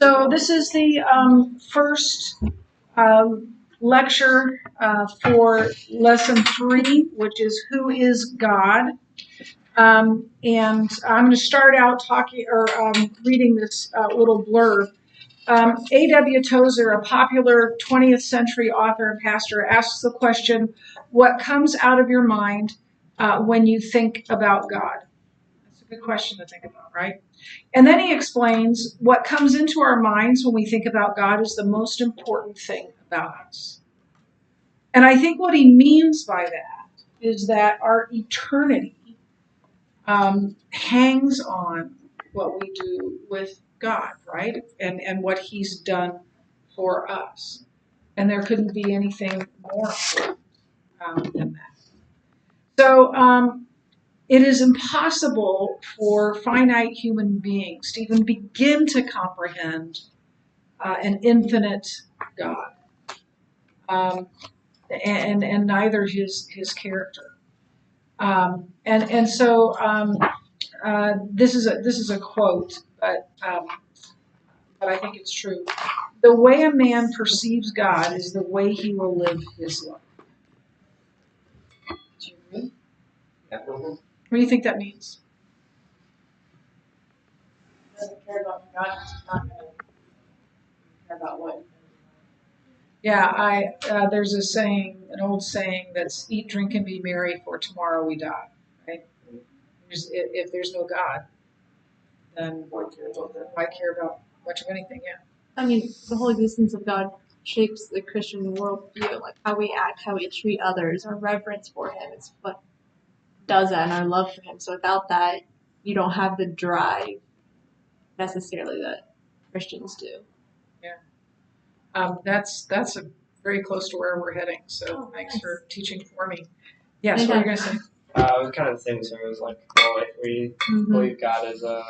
So this is the first lecture for lesson 3, which is Who is God? And I'm going to start out talking or reading this little blurb. A.W. Tozer, a popular 20th century author and pastor, asks the question, what comes out of your mind when you think about God? That's a good question to think about, right? And then he explains what comes into our minds when we think about God is the most important thing about us. And I think what he means by that is that our eternity hangs on what we do with God, right? And what he's done for us. And there couldn't be anything more than that. So it is impossible for finite human beings to even begin to comprehend an infinite God, and neither his character. So this is a quote, but I think it's true. The way a man perceives God is the way he will live his life. Do you agree? Yeah. What do you think that means? Doesn't care about God, he's not going to care about what. Yeah, there's a saying, an old saying that's eat, drink, and be merry, for tomorrow we die. Right? If there's no God, then why care about much of anything? Yeah. I mean, the whole existence of God shapes the Christian worldview, like how we act, how we treat others, our reverence for Him. It's what does that, and our love for Him. So without that, you don't have the drive necessarily that Christians do. That's a very close to where we're heading. So thanks nice. for teaching for me. Yes, what are you going to say? It was kind of the same. So it was like, well, if we believe God is a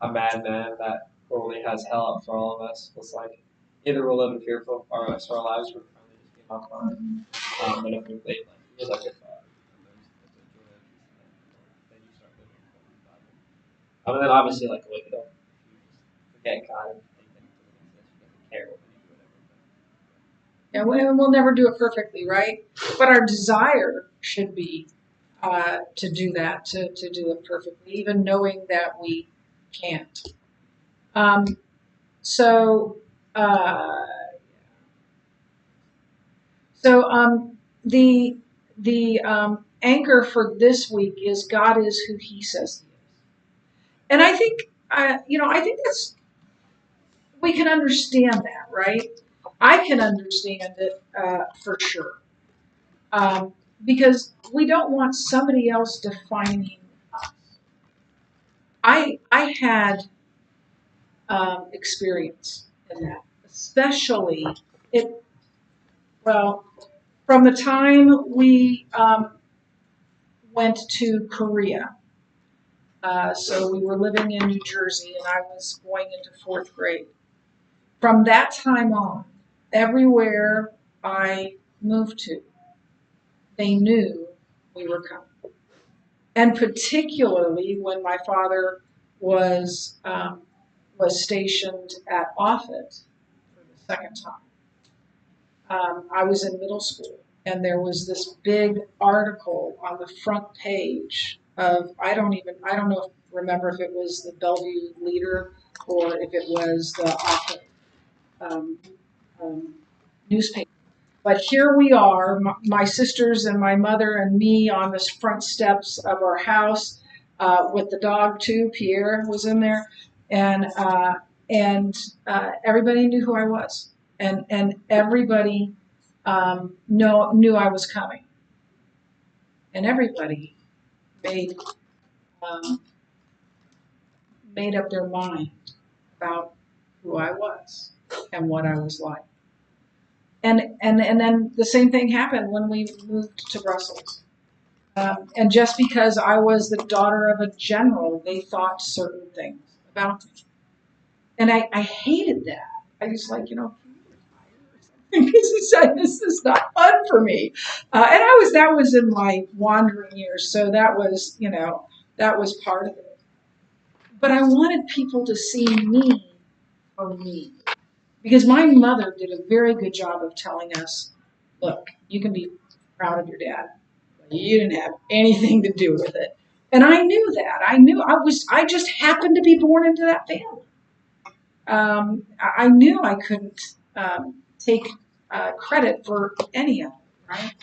madman that only has hell out for all of us, it's like either we'll live in fearful or rest our lives we're trying to just give up on it. And if we believe like he's like a father, then you start living according to the Bible. And then obviously like look at him, forget God and think that he doesn't care what we do, whatever. Yeah, we'll never do it perfectly, right? But our desire should be to do that, to do it perfectly, even knowing that we can't. So the anchor for this week is God is who He says He is, and I think I think that's we can understand that, right? I can understand it for sure. Because we don't want somebody else defining us. I had experience in that, especially from the time we went to Korea. So we were living in New Jersey, and I was going into 4th grade. From that time on, everywhere I moved to, they knew we were coming. And particularly when my father was stationed at Offutt for the second time. I was in middle school, and there was this big article on the front page of remember if it was the Bellevue Leader or if it was the Offutt newspaper. But here we are, my sisters and my mother and me on the front steps of our house with the dog too. Pierre was in there, and everybody knew who I was, and everybody knew I was coming, and everybody made up their mind about who I was and what I was like. And then the same thing happened when we moved to Brussels. And just because I was the daughter of a general, they thought certain things about me. And I hated that. I was like, this is not fun for me. And that was in my wandering years, so that was part of it. But I wanted people to see me for me. Because my mother did a very good job of telling us, look, you can be proud of your dad. You didn't have anything to do with it. And I knew that. I just happened to be born into that family. I knew I couldn't take credit for any of it, right?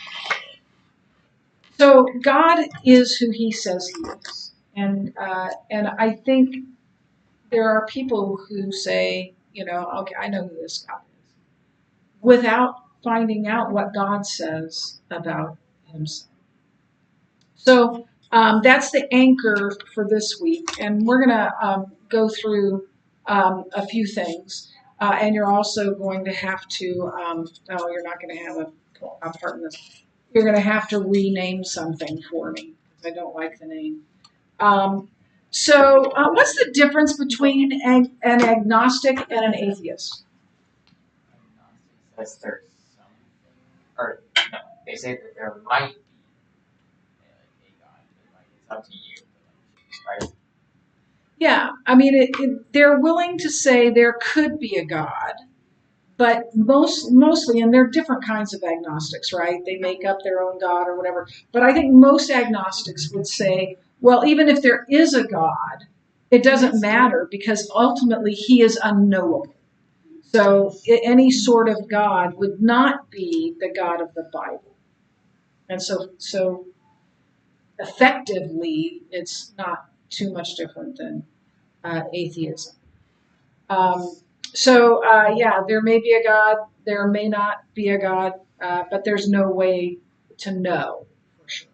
So God is who He says He is, and I think there are people who say, okay, I know who this God is, without finding out what God says about Himself. So that's the anchor for this week, and we're going to go through a few things. And you're also going to have to, no, you're not going to have a part in this. You're going to have to rename something for me because I don't like the name. So what's the difference between an agnostic and an atheist? Says there's something, or no, they say that there might be a God, but like it's up to you, right? Yeah, I mean, they're willing to say there could be a God, but mostly, and they're different kinds of agnostics, right? They make up their own God or whatever. But I think most agnostics would say, well, even if there is a God, it doesn't matter because ultimately He is unknowable. So any sort of God would not be the God of the Bible. And so effectively, it's not too much different than atheism. Yeah, there may be a God, there may not be a God, but there's no way to know for sure.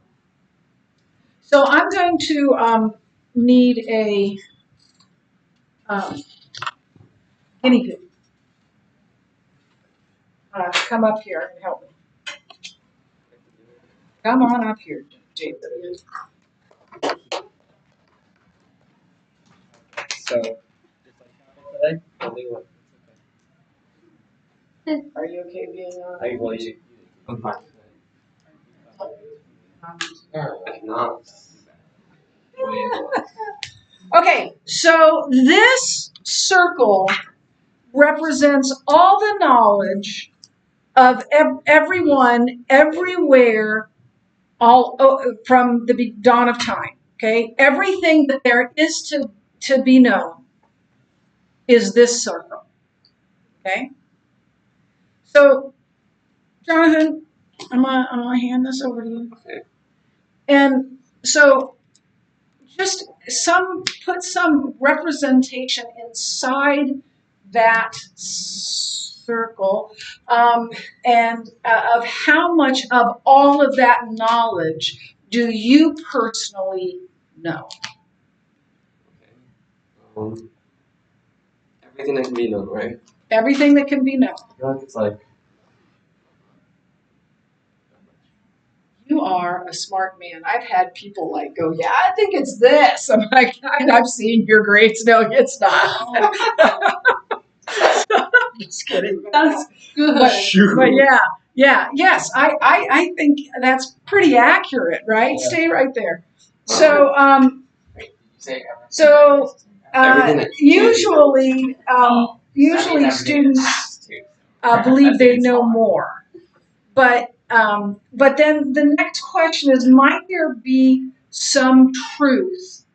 So I'm going to need a guinea pig. Come up here and help me. Come on up here, Jason. So, just like today, only one. Are you okay being on? Well, you. I'm fine. No. Okay, so this circle represents all the knowledge of everyone, everywhere, from the dawn of time. Okay, everything that there is to be known is this circle. Okay, so Jonathan, I'm gonna hand this over to you. Okay. And so just put some representation inside that circle, and of how much of all of that knowledge do you personally know? Okay. Everything that can be known, right? Everything that can be known. I feel like it's like You are a smart man. I've had people go, yeah, I think it's this. I'm like, I've seen your grades. No, it's not. Just kidding. That's good. But yes, I think that's pretty accurate, right? Yeah. Stay right there. So, you say so everything that usually that means everything that students has to. believe That's they it's know fine. more. But then the next question is, might there be some truth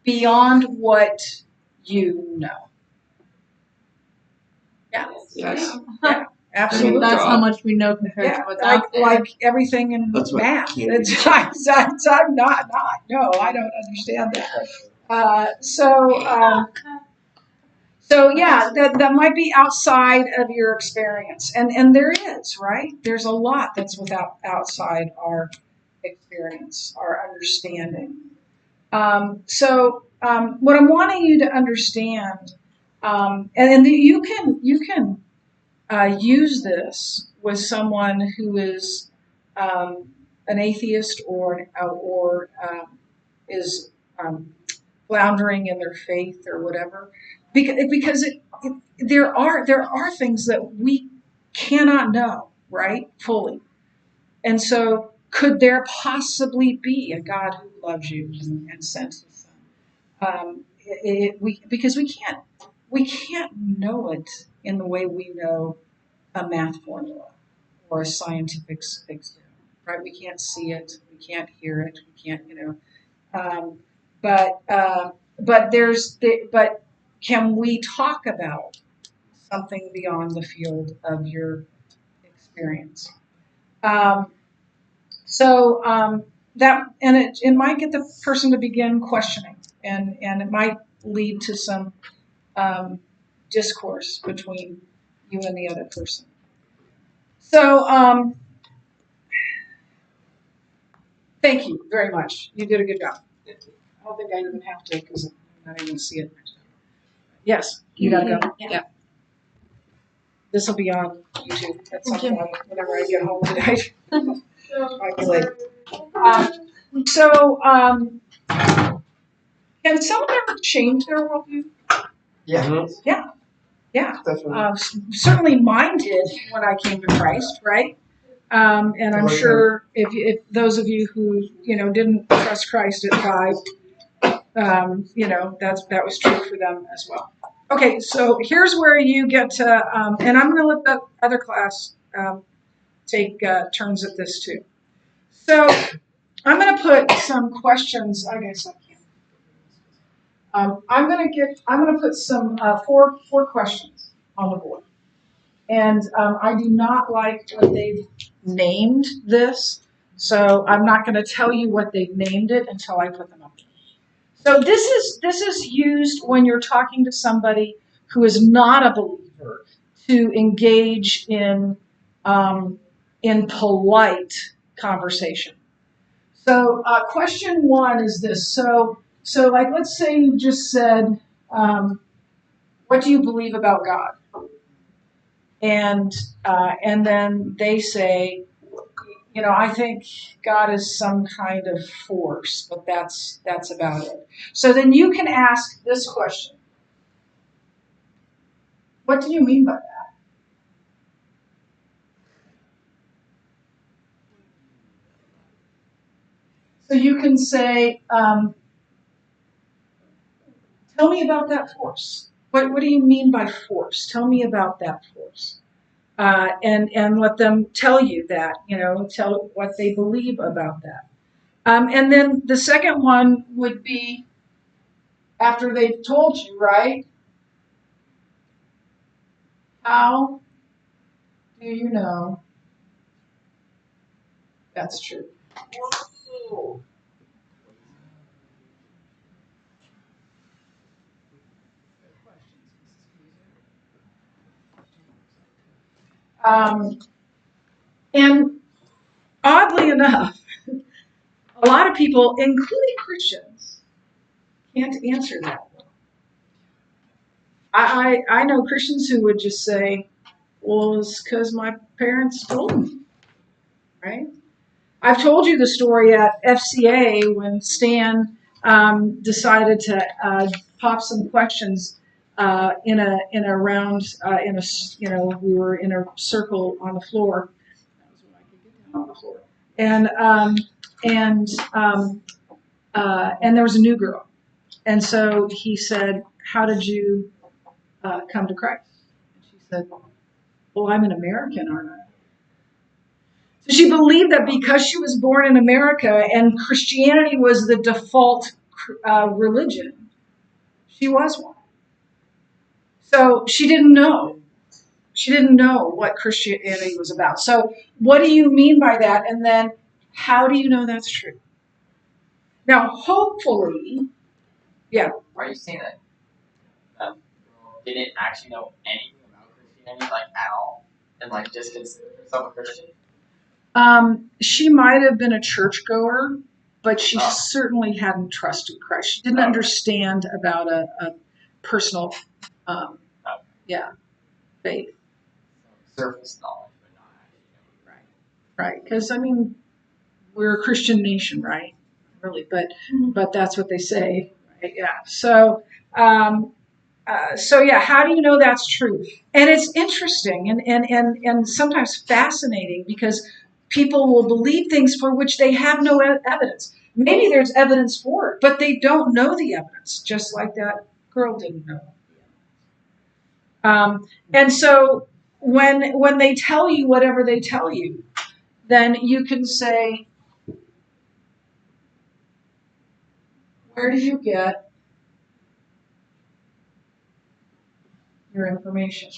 beyond what you know? Yeah. Yes. Yeah, absolutely. That's how much we know compared to what's out there. Like everything in That's what math. can't be. I'm not. No, I don't understand that. So yeah, that might be outside of your experience, and there is, right. There's a lot that's outside our experience, our understanding. What I'm wanting you to understand, and you can use this with someone who is an atheist or is floundering in their faith or whatever, because there are things that we cannot know, right, fully. And so could there possibly be a God who loves you and sent his son? Because we can't we can't know it in the way we know a math formula or a scientific experiment, right? We can't see it, we can't hear it, we can't, but can we talk about something beyond the field of your experience? It might get the person to begin questioning, and it might lead to some discourse between you and the other person. So thank you very much. You did a good job. I don't think I even have to because I'm not even see it next time. Yes, you gotta go. Yeah. This will be on YouTube at some point whenever I get home tonight. Might be late. Can someone ever change their worldview? Yeah. Yeah. Definitely. Certainly mine did when I came to Christ, right? And I'm sure if those of you who didn't trust Christ at 5, that was true for them as well. Okay, so here's where you get to, and I'm going to let the other class take turns at this too. So I'm going to put some questions. I guess I can. I'm going to put some four questions on the board, and I do not like what they've named this, so I'm not going to tell you what they've named it until I put them up. So this is used when you're talking to somebody who is not a believer to engage in polite conversation. So question 1 is this. So like let's say you just said, what do you believe about God? And then they say, I think God is some kind of force, but that's about it. So then you can ask this question. What do you mean by that? So you can say, tell me about that force. What do you mean by force? Tell me about that force. And let them tell you that, tell what they believe about that. And then the second one would be after they've told you, right? How do you know that's true? And oddly enough, a lot of people, including Christians, can't answer that. I know Christians who would just say, well, it's because my parents told me, right? I've told you the story at FCA when Stan decided to pop some questions in a round we were in a circle on the floor. That was when I could get down on the floor. And there was a new girl, and so he said, "How did you come to Christ?" And she said, "Well, I'm an American, aren't I?" So she believed that because she was born in America and Christianity was the default religion, she was one. So she didn't know. She didn't know what Christianity was about. So what do you mean by that? And then how do you know that's true? Now, hopefully, yeah. Why are you saying that? That girl didn't actually know anything about Christianity, at all, and just considered herself a Christian? She might have been a churchgoer, but she certainly hadn't trusted Christ. She didn't understand about a personal, faith. Surface knowledge, but not actually knowing. Right. Because we're a Christian nation, right? Really, but that's what they say. Right? Yeah. So how do you know that's true? And it's interesting and sometimes fascinating because people will believe things for which they have no evidence. Maybe there's evidence for it, but they don't know the evidence, just like that girl didn't know. And so when they tell you whatever they tell you, then you can say, where do you get your information?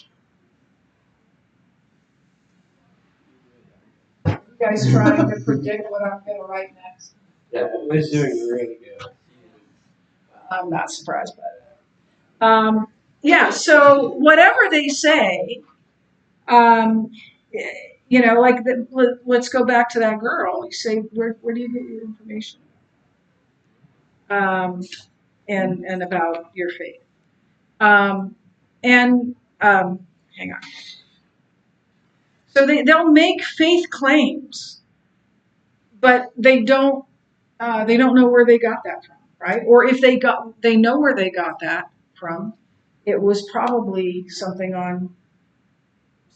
You guys trying to predict what I'm going to write next? Yeah, Liz doing really good. I'm not surprised by that. Yeah, so whatever they say, you know, like let's go back to that girl. You say, where do you get your information? And about your faith. And hang on. So they'll make faith claims, but they don't know where they got that from, right? Or if they know where they got that from, it was probably something on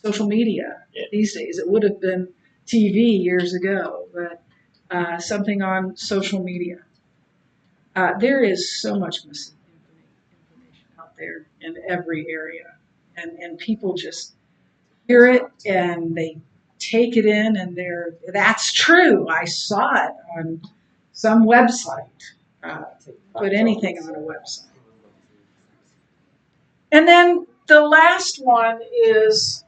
social media these days. It would have been TV years ago, but something on social media. There is so much misinformation out there in every area, and people just hear it and they take it in, and that's true. I saw it on some website. Put anything on a website. And then the last one is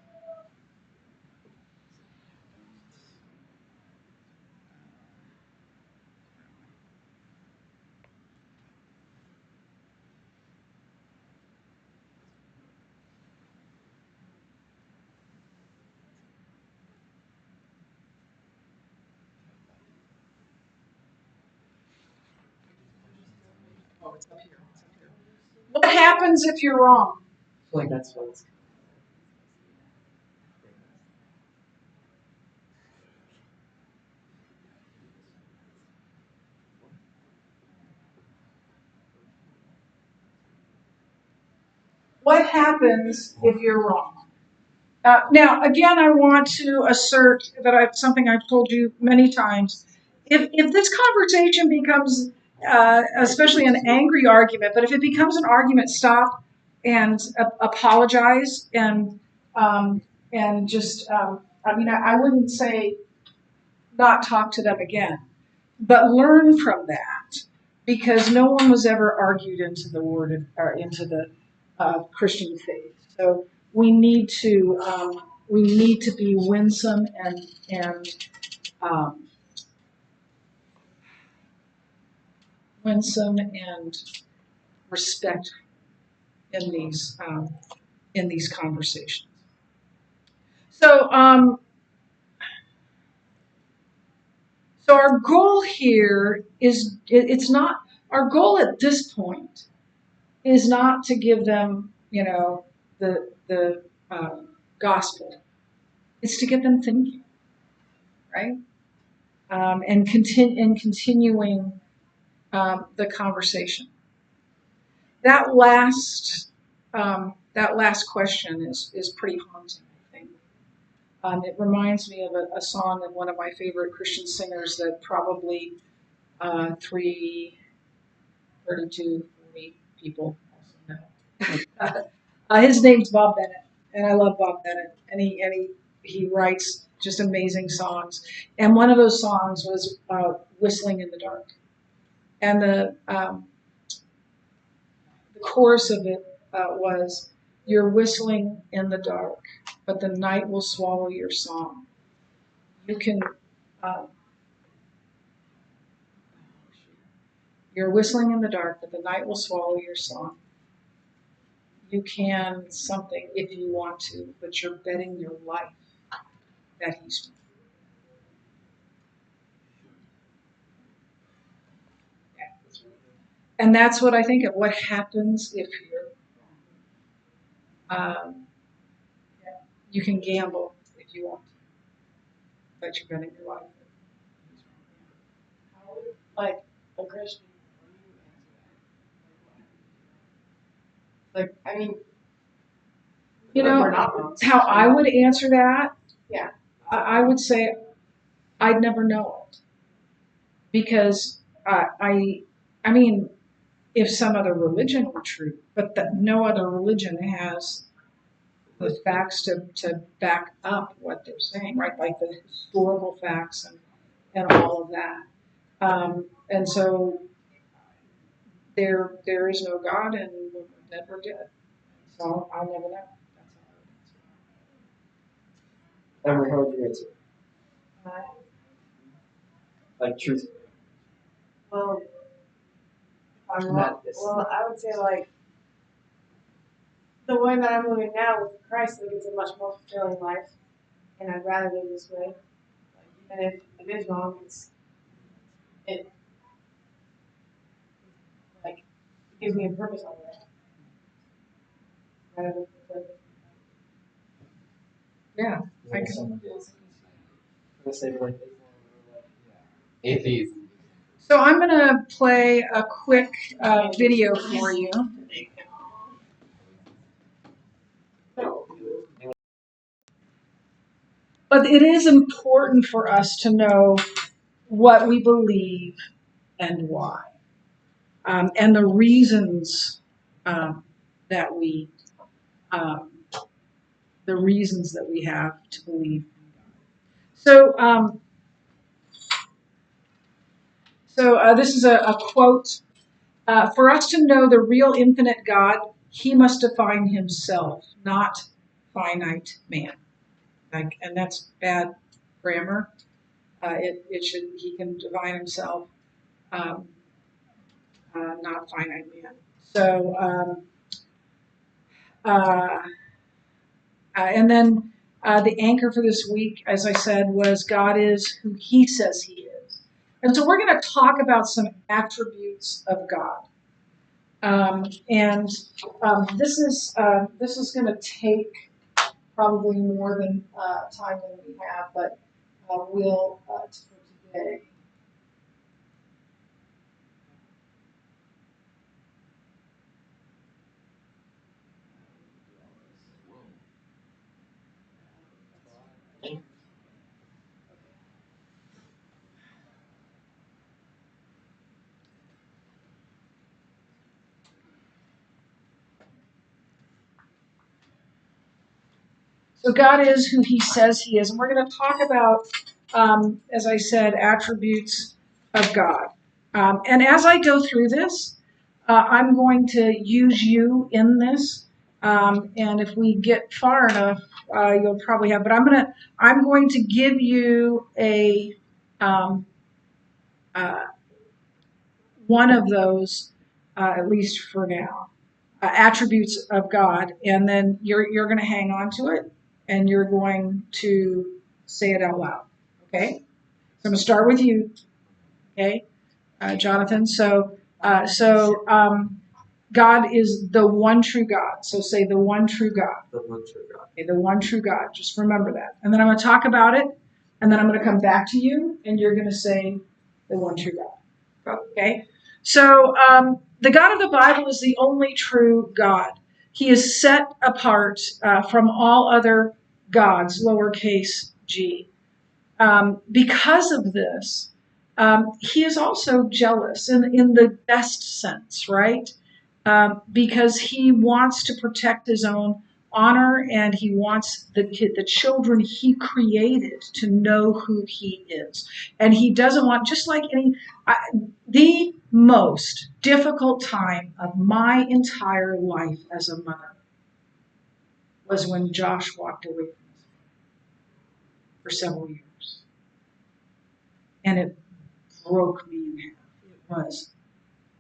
it's up here. What happens if you're wrong? I feel like that's what's. What happens if you're wrong? Now, again, I want to assert that something I've told you many times. If this conversation becomes, especially an angry argument, but if it becomes an argument, stop and apologize and just, I mean, I wouldn't say not talk to them again, but learn from that, because no one was ever argued into the word or into the Christian faith. So we need to be winsome and winsome and respectful in these conversations. So so our goal here is it's not our goal at this point is not to give them, you know, the gospel. It's to get them thinking, right? And continuing the conversation. That last question is pretty haunting, I think. It reminds me of a song of one of my favorite Christian singers that probably 32, 40 people also know. His name's Bob Bennett, and I love Bob Bennett. And he writes just amazing songs. And one of those songs was "Whistling in the Dark," and the chorus of it was, "You're whistling in the dark, but the night will swallow your song. You can." You're whistling in the dark, but the night will swallow your song. You can something if you want to, but you're betting your life that he's. And that's what I think of. What happens if you're you can gamble if you want to, but you're betting your life. Like a Christian, like I mean, You know, we're not wrong. how I would answer that? Yeah. I would say I'd never know it, because I mean, if some other religion were true, but that no other religion has with facts to back up what they're saying, right? Like the historical facts and all of that. And so there is no God, and when we're dead, we're dead. So I'll never know. That's Emery, how would you answer? Uh, Like truth. well, if I'm wrong. Madness. Well, I would say like the way that I'm living now with Christ, like it's a much more fulfilling life, and I'd rather live this way. Like, even if it is wrong, it like it gives me a purpose on it. Rather than Yeah, I can. I'm gonna say like Atheism. So I'm going to play a quick video for you. But it is important for us to know what we believe and why, and the reasons that we the reasons that we have to believe in God. So this is a quote. For us to know the real infinite God, he must define himself, not finite man. And that's bad grammar. It should, he can define himself, not finite man. So, and then the anchor for this week, as I said, was God is who he says he is. And so we're going to talk about some attributes of God. This is going to take probably more than time than we have, but we'll for today. So God is who he says he is. And we're going to talk about, as I said, attributes of God. And as I go through this, I'm going to use you in this. And if we get far enough, you'll probably have, but I'm going to give you a, one of those, at least for now, attributes of God. And then you're going to hang on to it. And you're going to say it out loud, okay? So I'm going to start with you, okay, Jonathan. So God is the one true God. So say the one true God. the one true God. Okay, the one true God. Just remember that. And then I'm going to talk about it, and then I'm going to come back to you, and you're going to say the one true God. Okay? So the God of the Bible is the only true God. He is set apart from all other gods, lowercase g. Because of this, he is also jealous in the best sense, right? Because he wants to protect his own honor, and he wants the children he created to know who he is. And he doesn't want, just like the most difficult time of my entire life as a mother was when Josh walked away from us for several years. And it broke me in half. It was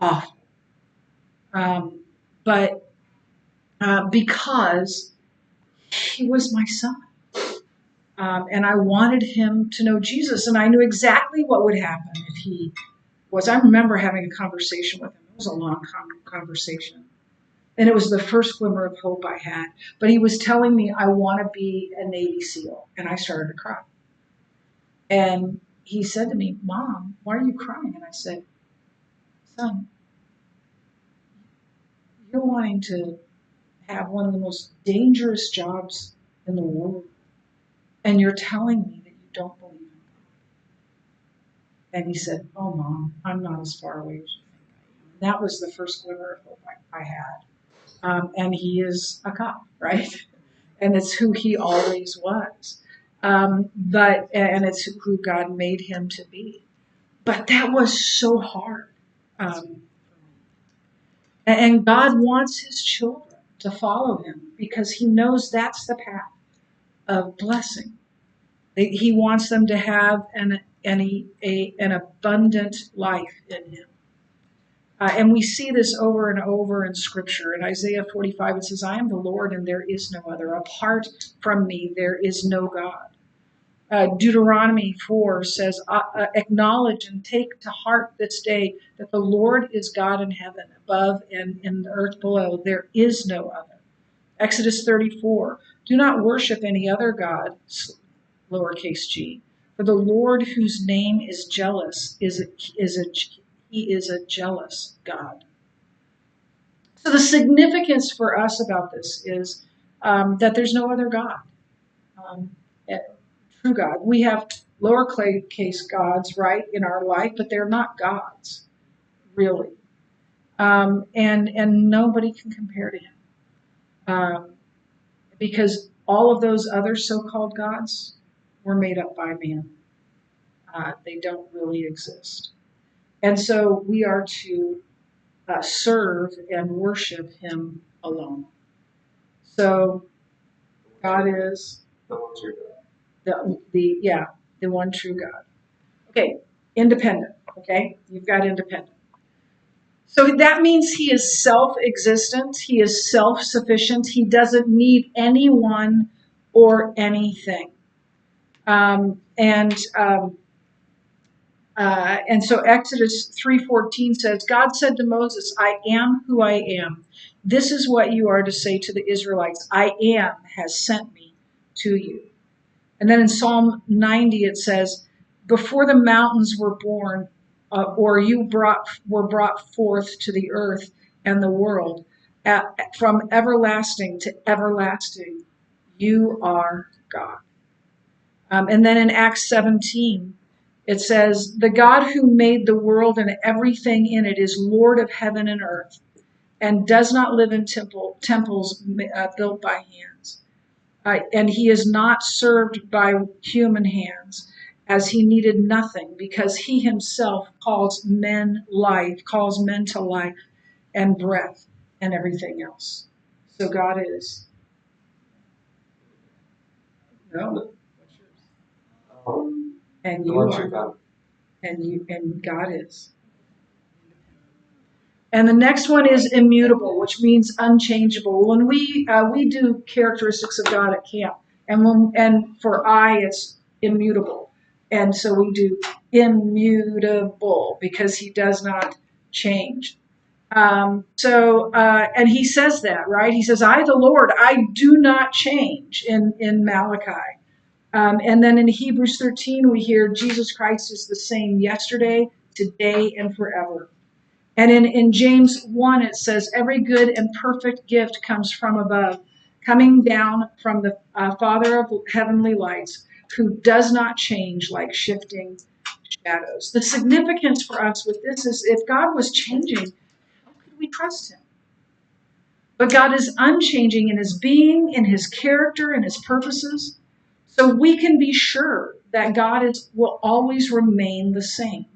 awful. But because he was my son. And I wanted him to know Jesus. And I knew exactly what would happen if he was. I remember having a conversation with him. It was a long conversation. And it was the first glimmer of hope I had. But he was telling me, I want to be a Navy SEAL. And I started to cry. And he said to me, Mom, why are you crying? And I said, Son, you're wanting to have one of the most dangerous jobs in the world. And you're telling me that you don't believe in God. And he said, oh, Mom, I'm not as far away as you think I am. That was the first glimmer of hope I had. And he is a cop, right? and it's who he always was. And it's who God made him to be. But that was so hard. And God wants his children to follow him because he knows that's the path of blessing. He wants them to have an abundant life in him. And we see this over and over in Scripture. In Isaiah 45, it says, I am the Lord and there is no other. Apart from me, there is no God. Deuteronomy 4 says, acknowledge and take to heart this day that the Lord is God in heaven, above and in the earth below. There is no other. Exodus 34, do not worship any other God, lowercase g, for the Lord whose name is jealous he is a jealous God. So the significance for us about this is that there's no other God. True God. We have lowercase gods, right, in our life, but they're not gods, really. And nobody can compare to him. Because all of those other so-called gods were made up by man. They don't really exist. And so we are to serve and worship him alone. So God is The one true God. the one true God. Okay, independent. Okay, you've got independent. So that means he is self-existent. He is self-sufficient. He doesn't need anyone or anything. And so Exodus 3:14 says, God said to Moses, I am who I am. This is what you are to say to the Israelites. I am has sent me to you. And then in Psalm 90 it says, before the mountains were born, or you were brought forth to the earth and the world, from everlasting to everlasting, you are God. And then in Acts 17, it says, the God who made the world and everything in it is Lord of heaven and earth, and does not live in temples built by hands. And he is not served by human hands, as he needed nothing, because he himself calls men to life and breath and everything else. So God is. No. And The you one are. true God. And God is. And the next one is immutable, which means unchangeable. When we do characteristics of God at camp, and for I it's immutable, and so we do immutable because he does not change. And he says that, right? He says, I, the Lord, I do not change in Malachi. And then in Hebrews 13, we hear Jesus Christ is the same yesterday, today, and forever. And in James 1, it says, every good and perfect gift comes from above, coming down from the Father of heavenly lights, who does not change like shifting shadows. The significance for us with this is if God was changing, how could we trust him? But God is unchanging in his being, in his character, in his purposes. So we can be sure that God will always remain the same.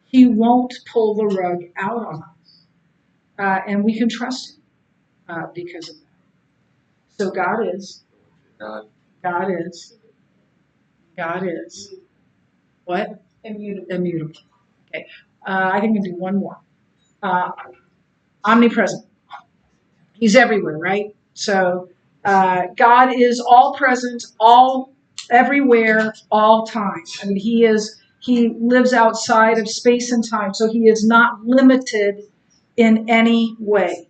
He won't pull the rug out on us. And we can trust him because of that. So God is. God. God is. God is. What? Immutable. Okay. I think we can do one more. Omnipresent. He's everywhere, right? So God is all present, everywhere, all time. I mean, he lives outside of space and time, so he is not limited in any way.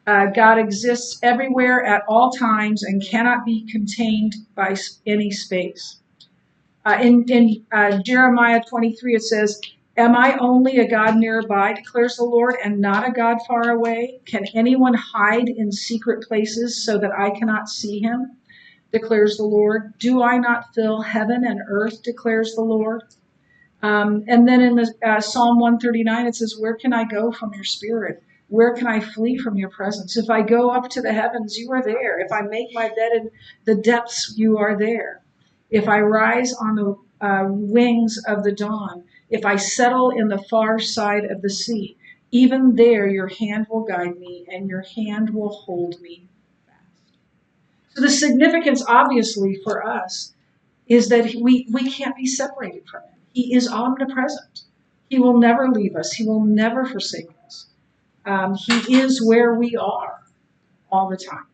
God exists everywhere at all times and cannot be contained by any space. In Jeremiah 23, it says, am I only a God nearby, declares the Lord, and not a God far away? Can anyone hide in secret places so that I cannot see him, declares the Lord? Do I not fill heaven and earth, declares the Lord? And then in the Psalm 139, it says, where can I go from your spirit? where can I flee from your presence? If I go up to the heavens, you are there. If I make my bed in the depths, you are there. If I rise on the wings of the dawn, if I settle in the far side of the sea, even there your hand will guide me and your hand will hold me fast. So the significance, obviously, for us is that we can't be separated from him. He is omnipresent. He will never leave us. He will never forsake us. He is where we are all the time.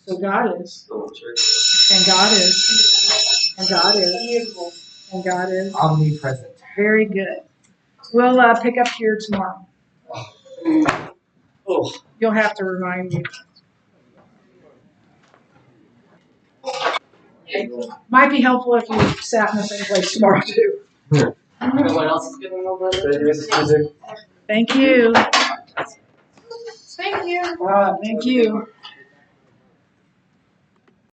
So God is, and God is, and God is, and God is Omnipresent. very good. We'll pick up here tomorrow. Oh. You'll have to remind me. Might be helpful if you sat in the same place tomorrow too. Everyone else is good. Thank you. Thank you. Thank you.